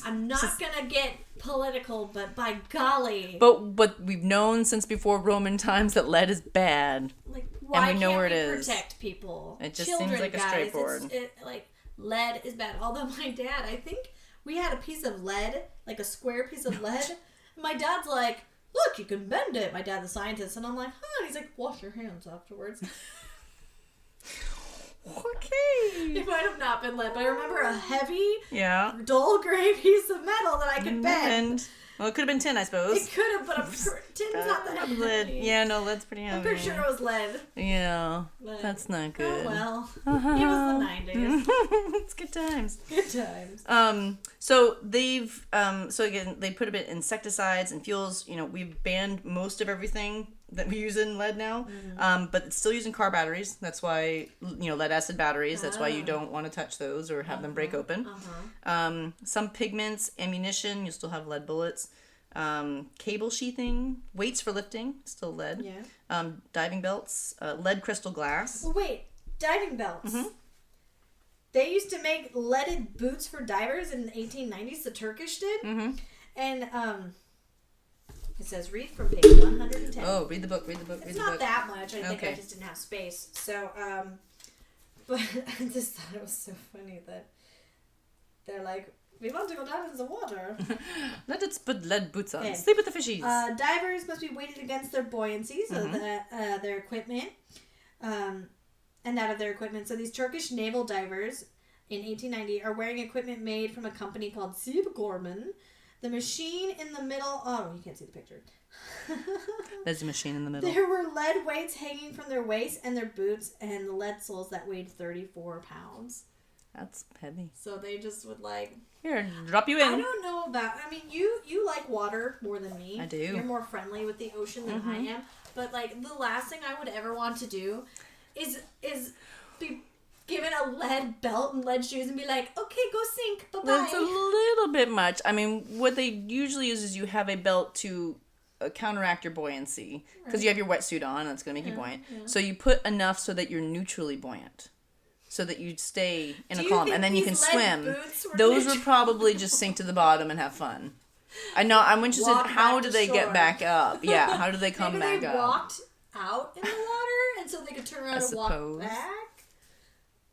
Speaker 1: I'm not gonna get political, but by golly.
Speaker 2: But we've known since before Roman times that lead is bad.
Speaker 1: Like, why
Speaker 2: and we know
Speaker 1: can't
Speaker 2: where it
Speaker 1: we
Speaker 2: is.
Speaker 1: Protect people?
Speaker 2: It just
Speaker 1: Children,
Speaker 2: seems like a straightforward.
Speaker 1: Like, lead is bad. Although my dad, I think we had a piece of lead, like a square piece of lead. And my dad's like, "Look, you can bend it." My dad's a scientist, and I'm like, "Huh?" And he's like, "Wash your hands afterwards."
Speaker 2: Okay.
Speaker 1: It might have not been lead, but I remember a heavy, dull gray piece of metal that I could bend.
Speaker 2: Well, it could have been tin, I suppose.
Speaker 1: It could have, but tin's not that heavy.
Speaker 2: Lead. Yeah, no, lead's pretty heavy.
Speaker 1: I'm pretty sure it was lead.
Speaker 2: Yeah, that's not good.
Speaker 1: Oh, well. It was the 90s.
Speaker 2: It's good times.
Speaker 1: Good times.
Speaker 2: So they've, so again, they put a bit insecticides and fuels. We've banned most of everything that we use in lead now, but it's still using car batteries. That's why, lead acid batteries. That's why you don't want to touch those or have them break open. Some pigments, ammunition, you still have lead bullets. Cable sheathing, weights for lifting, still lead. Yeah. Diving belts, lead crystal glass.
Speaker 1: Well, wait, diving belts. Mm-hmm. They used to make leaded boots for divers in the 1890s. The Turkish did. Mm-hmm. And it says, read from page 110.
Speaker 2: Oh, read the book.
Speaker 1: It's not that much. I think I just didn't have space. So, but I just thought it was so funny that they're like, we want to go down into the water.
Speaker 2: Let us put lead boots on. Okay. Sleep with the fishies.
Speaker 1: Divers must be weighted against their buoyancy, so that their equipment, and that of their equipment. So these Turkish naval divers in 1890 are wearing equipment made from a company called Gorman. The machine in the middle... Oh, you can't see the picture.
Speaker 2: There's a machine in the middle.
Speaker 1: There were lead weights hanging from their waist and their boots and the lead soles that weighed 34 pounds.
Speaker 2: That's heavy.
Speaker 1: So they just would like...
Speaker 2: Here, drop you in.
Speaker 1: I don't know about... I mean, you like water more than me.
Speaker 2: I do.
Speaker 1: You're more friendly with the ocean than I am. But like, the last thing I would ever want to do is be... given a lead belt and lead shoes and be like, okay, go sink, bye-bye.
Speaker 2: That's a little bit much. I mean, what they usually use is you have a belt to counteract your buoyancy. Because you have your wetsuit on, and it's going to make you buoyant. Yeah. So you put enough so that you're neutrally buoyant. So that you stay in a column, and then you can swim. Those would probably just sink to the bottom and have fun. I know, I'm interested, how do they get back up? Yeah, how do they come back up?
Speaker 1: Maybe they walked out in the water, and so they could turn around and walk back?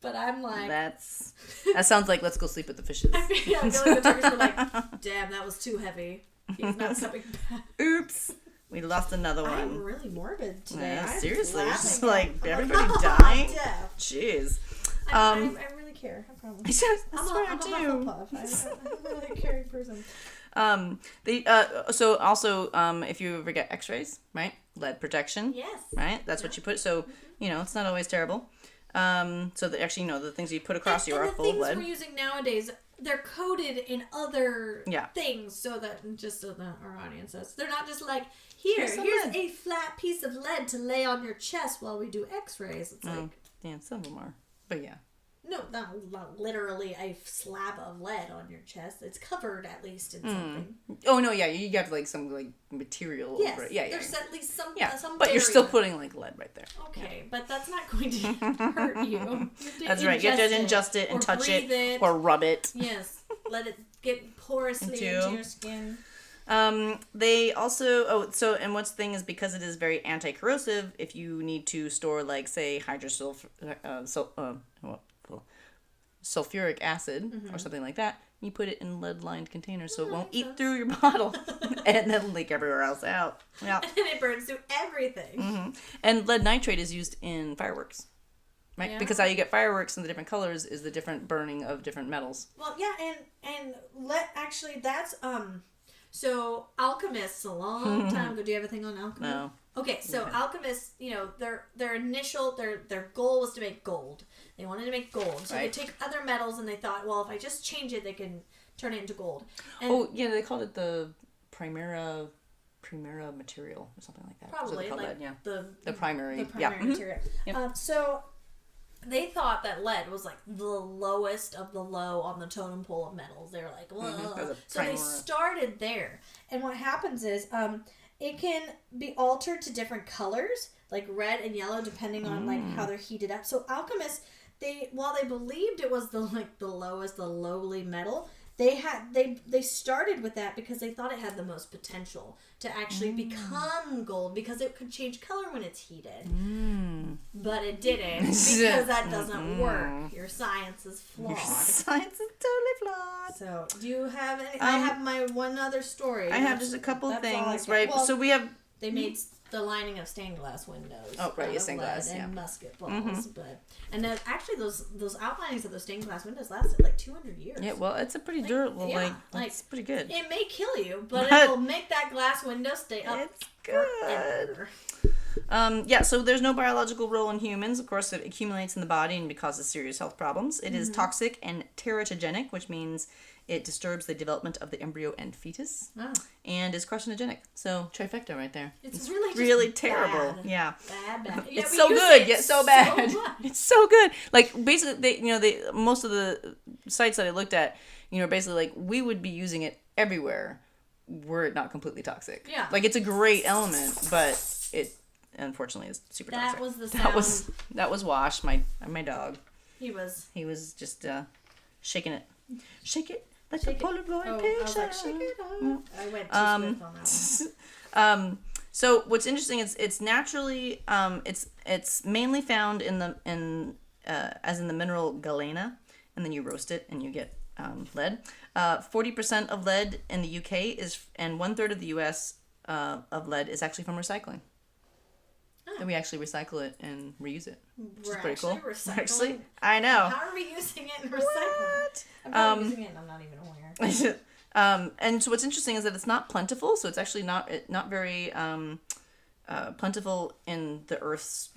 Speaker 1: But I'm like...
Speaker 2: That sounds like let's go sleep with the fishes.
Speaker 1: I feel like the turkeys were like, damn, that was too heavy. He's not coming back.
Speaker 2: Oops. We lost another one.
Speaker 1: I'm really morbid today.
Speaker 2: Yeah,
Speaker 1: I'm
Speaker 2: seriously. It's just
Speaker 1: laughing.
Speaker 2: like everybody dying. Jeez.
Speaker 1: I really care. I promise.
Speaker 2: I'm
Speaker 1: a Hufflepuff. I'm a really caring person.
Speaker 2: So also, if you ever get X-rays, right? Lead protection.
Speaker 1: Yes.
Speaker 2: Right? That's what you put. So, it's not always terrible. So actually, the things you put across you are full of lead.
Speaker 1: The things we're using nowadays, they're coated in other things so that our audience says, they're not just like, here's a flat piece of lead to lay on your chest while we do X-rays. It's like...
Speaker 2: Yeah, some of them are. But yeah.
Speaker 1: No, not literally a slab of lead on your chest. It's covered at least in something.
Speaker 2: Oh no, yeah, you have like some like material.
Speaker 1: Yes,
Speaker 2: over it. Yeah,
Speaker 1: there's at least some.
Speaker 2: Yeah,
Speaker 1: some
Speaker 2: but you're still putting like lead right there.
Speaker 1: Okay, but that's not going to hurt you.
Speaker 2: That's right. You have to ingest it and touch it or rub it.
Speaker 1: Yes, let it get porously into your skin.
Speaker 2: They also and what's the thing is because it is very anti-corrosive. If you need to store like say sulfuric acid or something like that, you put it in lead-lined containers so it won't eat through your bottle and then leak everywhere else out. Yeah.
Speaker 1: And it burns through everything.
Speaker 2: Mm-hmm. And lead nitrate is used in fireworks, right? Yeah. Because how you get fireworks in the different colors is the different burning of different metals.
Speaker 1: Well, yeah, and actually that's so alchemists a long time ago. Do you have a thing on alchemy?
Speaker 2: No.
Speaker 1: Okay, so alchemists, their initial their goal was to make gold. They wanted to make gold, so they take other metals and they thought, well, if I just change it, they can turn it into gold. And
Speaker 2: they called it the primera material or something like that.
Speaker 1: Probably like
Speaker 2: the primary
Speaker 1: material.
Speaker 2: Yep.
Speaker 1: So they thought that lead was like the lowest of the low on the totem pole of metals. They were like, whoa. So they started there, and what happens is it can be altered to different colors, like red and yellow, depending on like how they're heated up. So alchemists, while they believed it was the lowest, the lowly metal, they started with that because they thought it had the most potential to actually become gold because it could change color when it's heated. But it didn't because that doesn't work. Your science is flawed.
Speaker 2: Your science is totally flawed.
Speaker 1: So, do you have any? I have my one other story.
Speaker 2: I have just a couple things, right? Well, so we have...
Speaker 1: They made the lining of stained glass windows.
Speaker 2: Oh, right, stained glass,
Speaker 1: and musket balls, and then actually those outlinings of those stained glass windows lasted like 200 years.
Speaker 2: Yeah, well, it's a pretty durable. Yeah, it's pretty good.
Speaker 1: It may kill you, but it will make that glass window stay up.
Speaker 2: It's good. So there's no biological role in humans. Of course, it accumulates in the body and causes serious health problems. It is toxic and teratogenic, which means it disturbs the development of the embryo and fetus, and is carcinogenic. So trifecta right there.
Speaker 1: It's
Speaker 2: really terrible.
Speaker 1: Bad.
Speaker 2: Yeah,
Speaker 1: bad. Yeah,
Speaker 2: it's so good yet so bad. It's so good. Like basically, most of the sites that I looked at, basically like we would be using it everywhere, were it not completely toxic.
Speaker 1: Yeah,
Speaker 2: like it's a great element, but it unfortunately is super toxic.
Speaker 1: That was the sound.
Speaker 2: That was Wash, my dog.
Speaker 1: He was
Speaker 2: just shaking it. Shake it like
Speaker 1: shake
Speaker 2: a Polaroid picture.
Speaker 1: I was like, shake it up. Yeah. I went too swift on that one.
Speaker 2: So what's interesting is it's naturally it's mainly found in the as in the mineral galena, and then you roast it and you get lead. 40% of lead in the UK and 1/3 of the US of lead is actually from recycling. And we actually recycle it and reuse it. Which is pretty cool. Actually, I know.
Speaker 1: How are we using it and recycling it? I'm probably using it and I'm not even aware.
Speaker 2: And so what's interesting is that it's not plentiful, so it's actually not very plentiful in the Earth's,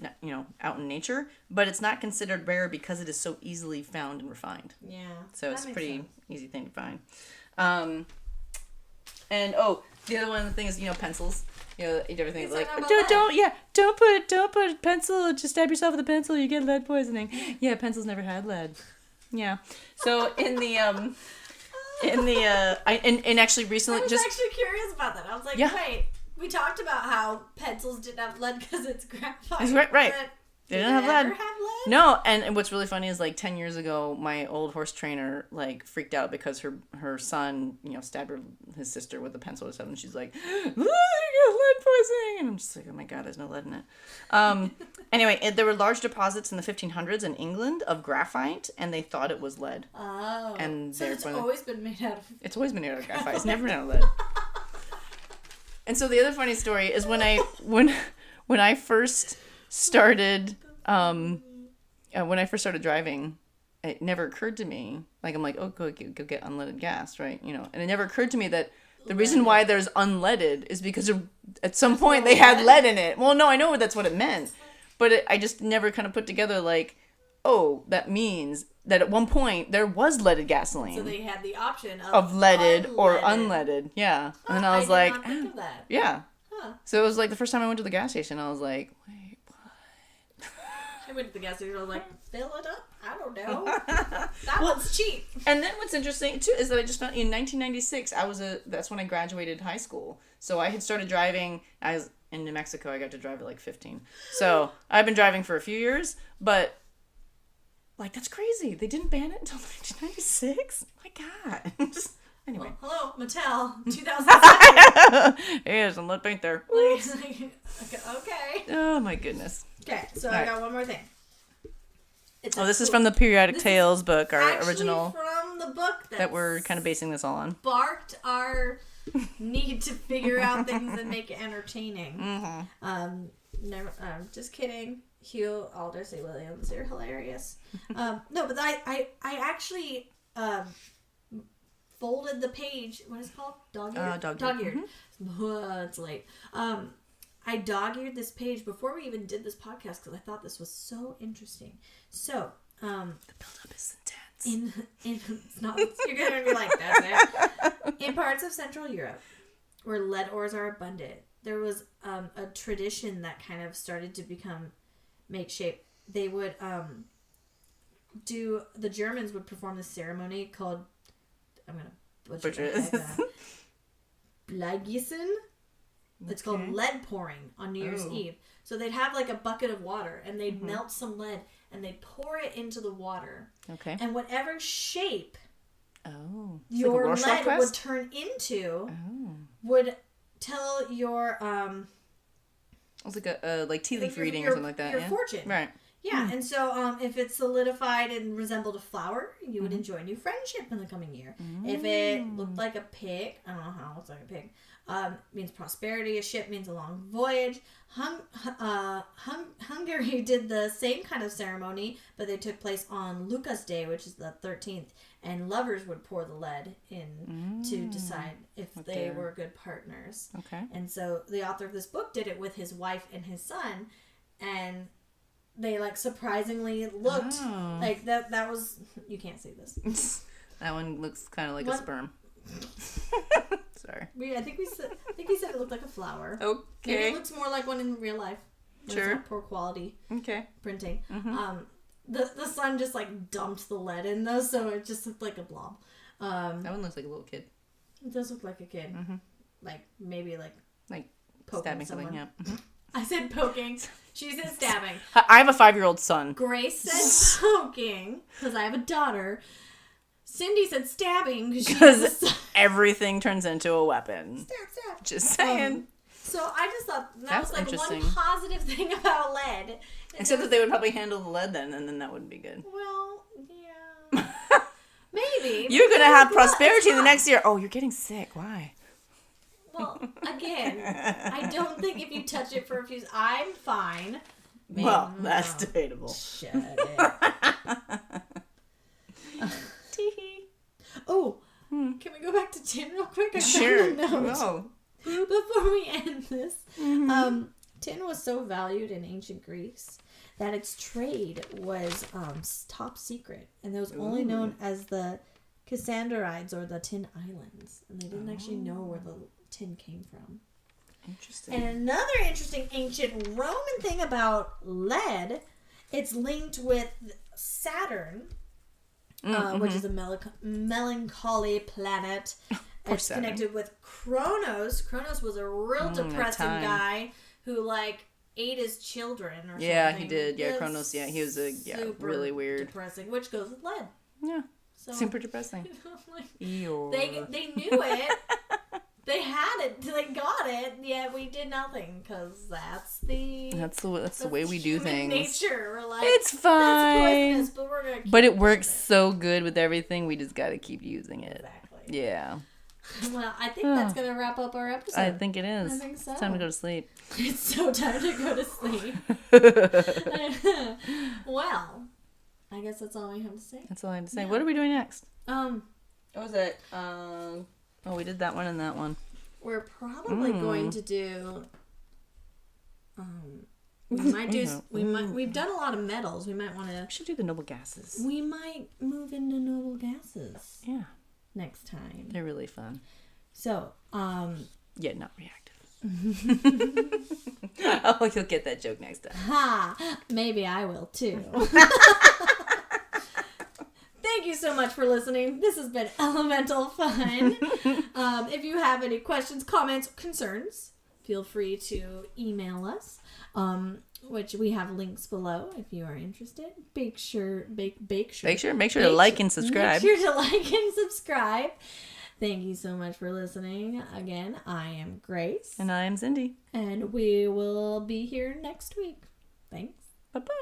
Speaker 2: out in nature, but it's not considered rare because it is so easily found and refined.
Speaker 1: Yeah.
Speaker 2: So it's a pretty easy thing to find. And the other one thing is, pencils. Everything like don't put a pencil. Just stab yourself with a pencil. You get lead poisoning. Yeah, pencils never had lead. Yeah. So in the actually recently,
Speaker 1: I was actually curious about that. I was like, wait, we talked about how pencils didn't have lead because it's graphite.
Speaker 2: Right. They didn't have lead. No, and what's really funny is like 10 years ago, my old horse trainer like freaked out because her son, stabbed his sister with a pencil or something. She's like, "I got lead poisoning," and I'm just like, "Oh my god, there's no lead in it." Anyway, there were large deposits in the 1500s in England of graphite, and they thought it was lead.
Speaker 1: Oh,
Speaker 2: and
Speaker 1: so it's always been made out of.
Speaker 2: It's always been made out of graphite. It's never been out of lead. And so the other funny story is when I first started. When I first started driving, it never occurred to me, like, I'm like, oh, go get unleaded gas, right? And it never occurred to me that the reason why there's unleaded is because at some point they had lead in it. Well, no, I know that's what it meant, but I just never kind of put together, like, oh, that means that at one point there was leaded gasoline.
Speaker 1: So they had the option
Speaker 2: of leaded or unleaded, yeah. And then I was like,
Speaker 1: did not think of that.
Speaker 2: Yeah. Huh. So it was like the first time I went to the gas station, I was like, wait.
Speaker 1: I went to the gas station. I was like, fill it up. I don't know. That one's cheap.
Speaker 2: And then what's interesting too is that I just found in 1996 that's when I graduated high school. So I had started driving. I was in New Mexico. I got to drive at like 15. So I've been driving for a few years, but like that's crazy. They didn't ban it until 1996. My God. Anyway.
Speaker 1: Well, hello, Mattel, 2007.
Speaker 2: Here's some lead paint there.
Speaker 1: Okay.
Speaker 2: Oh my goodness.
Speaker 1: Okay, so I got one more thing.
Speaker 2: This is from the Periodic Tales book, our original.
Speaker 1: From the book
Speaker 2: that we're kind of basing this all on.
Speaker 1: Sparked our need to figure out things and make it entertaining. Mm-hmm. Never. Just kidding. Hugh Aldous Williams, you're hilarious. No, but I actually folded the page. What is it called? Dog-eared? Dog-eared. Mm-hmm. It's late. I dog-eared this page before we even did this podcast because I thought this was so interesting. So,
Speaker 2: the build-up is intense.
Speaker 1: It's not, you're going to be like, that's it. In parts of Central Europe, where lead ores are abundant, there was a tradition that kind of started to make shape. They would the Germans would perform this ceremony called, I'm going to butcher it. Bleigießen. It's called lead pouring on New Year's Eve. So they'd have like a bucket of water and they'd melt some lead and they'd pour it into the water. Okay. And whatever shape your like lead would turn into would tell your
Speaker 2: it was like a like tea leaf reading or something like that.
Speaker 1: Your fortune.
Speaker 2: Right.
Speaker 1: Yeah, and so if it solidified and resembled a flower, you would enjoy new friendship in the coming year. If it looked like a pig, I don't know how it looks like a pig, means prosperity. A ship means a long voyage. Hungary did the same kind of ceremony, but they took place on Lucas Day, which is the 13th, and lovers would pour the lead in to decide if they were good partners. Okay. And so the author of this book did it with his wife and his son, and they like surprisingly looked like that was, you can't see this.
Speaker 2: That one looks kind of like a sperm. Sorry.
Speaker 1: I think he said it looked like a flower.
Speaker 2: Okay.
Speaker 1: Maybe it looks more like one in real life.
Speaker 2: Sure.
Speaker 1: It's not poor quality.
Speaker 2: Okay.
Speaker 1: Printing. Mm-hmm. The sun just like dumped the lead in though, so it just looked like a blob.
Speaker 2: That one looks like a little kid.
Speaker 1: It does look like a kid. Mm-hmm. Like maybe like
Speaker 2: stabbing someone. Yeah. Mm-hmm.
Speaker 1: I said poking. She said stabbing.
Speaker 2: I have a 5-year-old son.
Speaker 1: Grace said poking because I have a daughter. Cindy said stabbing because
Speaker 2: everything turns into a weapon.
Speaker 1: Stab.
Speaker 2: Just saying.
Speaker 1: So I just thought that was like one positive thing about lead.
Speaker 2: Except that they would probably handle the lead then, and then that wouldn't be good.
Speaker 1: Well, yeah. Maybe.
Speaker 2: You're going to have prosperity the next year. Oh, you're getting sick. Why?
Speaker 1: Well, again, I don't think if you touch it for a few... I'm fine.
Speaker 2: Maybe, well, that's debatable.
Speaker 1: Shut it. Oh, can we go back to tin real quick?
Speaker 2: Sure.
Speaker 1: No. Before we end this, tin was so valued in ancient Greece that its trade was top secret, and it was only known as the Cassandrides or the Tin Islands, and they didn't actually know where the tin came from.
Speaker 2: Interesting.
Speaker 1: And another interesting ancient Roman thing about lead, it's linked with Saturn. Which is a melancholy planet. It's connected with Kronos. Kronos was a real depressing guy who, like, ate his children or something.
Speaker 2: Yeah, he did. Yeah, Kronos. Yeah, he was really weird.
Speaker 1: Depressing, which goes with lead.
Speaker 2: Yeah. So, super depressing.
Speaker 1: They knew it. They had it. They got it. Yet we did nothing because that's the way we do things. Nature. We're like, it's fine. That's poisonous, but we're gonna.
Speaker 2: But it works so good with everything. We just gotta keep using it.
Speaker 1: Exactly.
Speaker 2: Yeah.
Speaker 1: Well, I think that's gonna wrap up our episode.
Speaker 2: I think it is.
Speaker 1: I think so.
Speaker 2: It's time to go to sleep.
Speaker 1: It's so time to go to sleep. Well, I guess that's all I have to say.
Speaker 2: That's all I have to say. Yeah. What are we doing next?
Speaker 1: What
Speaker 2: was it? Oh, we did that one and that one.
Speaker 1: We're probably going to do. We've done a lot of metals. We might want to.
Speaker 2: We should do the noble gases.
Speaker 1: We might move into noble gases.
Speaker 2: Yeah.
Speaker 1: Next time.
Speaker 2: They're really fun.
Speaker 1: So,
Speaker 2: yeah, not reactive. Oh, you'll get that joke next time.
Speaker 1: Ha! Maybe I will too. Thank you so much for listening. This has been Elemental Fun. If you have any questions, comments, concerns, feel free to email us, which we have links below if you are interested. Make sure to like and subscribe. Make sure to like and subscribe. Thank you so much for listening. Again, I am Grace.
Speaker 2: And I am Cindy.
Speaker 1: And we will be here next week. Thanks.
Speaker 2: Bye-bye.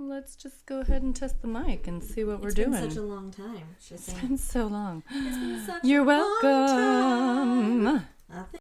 Speaker 2: Let's just go ahead and test the mic and see what we're doing.
Speaker 1: It's been such a long time.
Speaker 2: It's been so long.
Speaker 1: It's been such
Speaker 2: You're welcome.
Speaker 1: Long time.